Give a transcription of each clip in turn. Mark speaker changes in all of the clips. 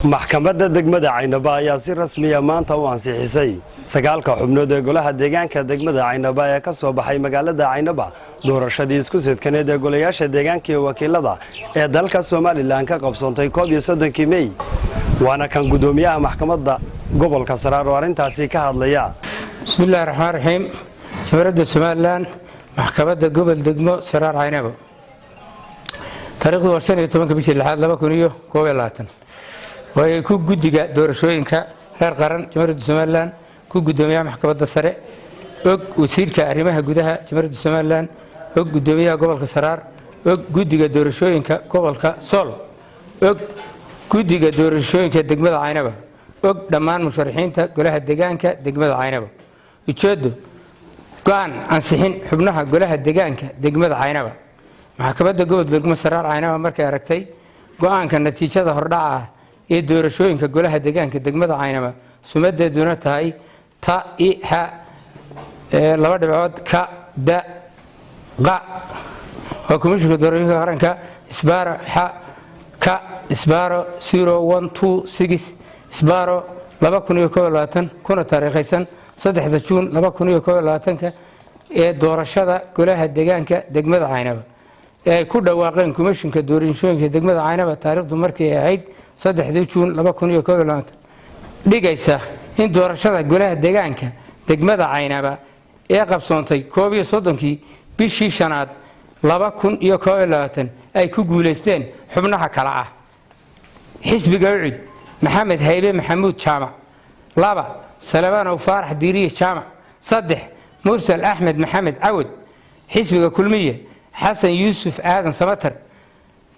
Speaker 1: Maxkamada degmada Caynaba ayaa si rasmi ah maanta u ansixisay sagaalka xubnood ee golaha deegaanka degmada Caynaba ee ka soo baxay magaalada Caynaba doorashadii isku sidkaneed ee golayaasha deegaanka iyo wakiilada ee dalka Soomaaliland ka qabsoontay 31 May waana kan gudoomiyaha maxkamadda gobolka Saraar oo arintaasi ka hadlaya.
Speaker 2: Bismillahir Rahmaanir Rahiim. Jamhuuriyadda Soomaaliland maxkamadda gobol degmo Saraar Caynaba taariikhdu 15 bishii 2021 way ku gudiga doorashooyinka heer qaran Jamhuuriyadda Soomaaliland ku gudoomiyaha maxkamadda sare og wasiirka arrimaha gudaha Jamhuuriyadda Soomaaliland og gudoomiyaha gobolka Saraar og gudiga doorashooyinka gobolka Sool og gudiga doorashooyinka degmada Caynaba og dhammaan musharaxiinta golaha deegaanka degmada Caynaba ujeedo go'aan ansixin xubnaha golaha deegaanka degmada Caynaba maxkamadda gobol degmo Saraar Caynaba markay aragtay go'aanka natiijada hordhaca ee doorashooyinka golaha deegaanka degmada Caynaba sumadeeduna tahay ta i ha laba dhibcood ka da qa waa komishanka doorashooyinka qaranka isbaaro ha ka isbaaro 0126 isbaaro 2021 kuna taariikhaysan 3 Juun 2021 ee doorashada golaha deegaanka degmada Caynaba ay ku dhawaaqeen komishanka doorashooyinka degmada Caynaba taariikhdu markii ay ahayd 3 Juun 2021 dhigaysa in doorashada golaha deegaanka degmada Caynaba ee qabsoontay 31 bishii shanaad 2021 ay ku guuleysteen xubnaha kala ah xisbiga ucid Maxamed Haybe Maxamuud Jaamac 2 Salabaan Faarax Diiriye Jaamac 3 Mursal Ahmed Maxamed Awad xisbiga kulmiye حسن يوسف آدم سمتر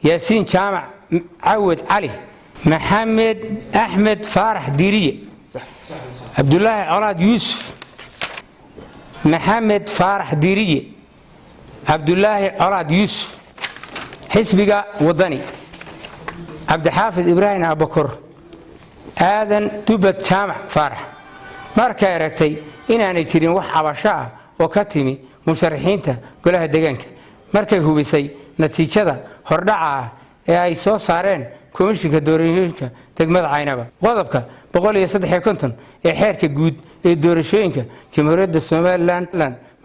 Speaker 2: ياسين جامع عود علي محمد أحمد فارح ديرية عبد الله عراد يوسف محمد فارح ديرية عبد الله عراد يوسف حسبك وطني عبد الحافظ إبراهيم أبو بكر آذن دوبة جامع فارح مركا يركتي إن أنا ترين وح عبشاء وكتمي مشرحينته كلها دجانك markay hubisay natiijada hordhaca ee ay soo saareen komishanka doorashooyinka degmada Caynaba qodobka 153 ee xeerka guud ee doorashooyinka Jamhuuriyadda Soomaaliland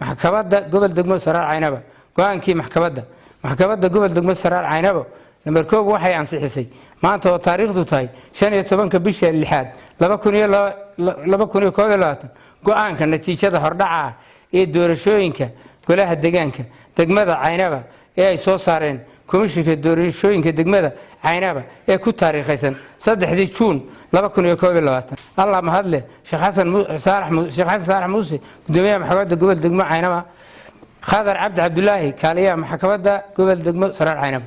Speaker 2: maxkamadda gobol degmo Saraar Caynaba go'aankii maxkamadda gobol degmo Saraar Caynaba number 1 waxay ansixisay maanta oo taariikhdu tahay 15 bisha 6 2021 go'aanka natiijada hordhaca ee doorashooyinka golaha deegaanka degmada Caynaba ee ay soo saareen komishanka doorashooyinka degmada Caynaba ee ku taariikhaysan 3 Juun 2021 Allah ma hadle Sheekh Xasan Saarax Muuse gudoomiyaha maxkamadda gobol degmo Caynaba Khadar Cabdullaahi kaaliyaha maxkamadda gobol degmo Saraar Caynaba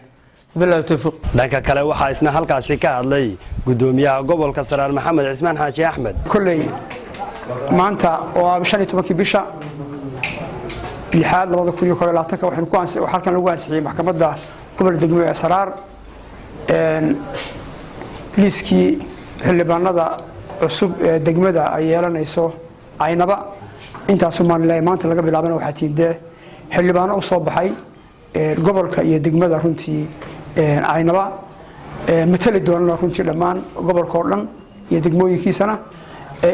Speaker 2: billahi tawfiiq
Speaker 1: dhanka kale waxa isna halkaasi ka hadlay gudoomiyaha gobolka Saraar Maxamed Cismaan Xaaji Axmed
Speaker 3: kulay maanta oo 15 bisha لحد 2021 waxaan ku ansixay halkan lagu ansixiyay maxkamadda gobol degmo ee Saraar liiskii xildhibaanada cusub ee degmada ay yeelanayso Caynaba intaas maanta laga bilaabana waxa tiidee xildhibaano u soo baxay gobolka iyo degmada runtii Caynaba matali doonana runtii dhammaan gobolka oo dhan iyo degmooyinkiisana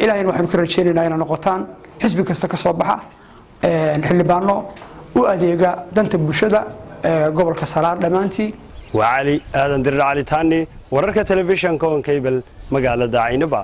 Speaker 3: ilaahayna waxaan ka rajaynaynaa inay noqotaan xisbi kasta ka soo baxa xildhibaano u adeega danta bulshada gobolka Saraar dhamaantii
Speaker 1: وعلي آدم در علي تاني ورركة تلفزيون كون كيبل مقالة Caynaba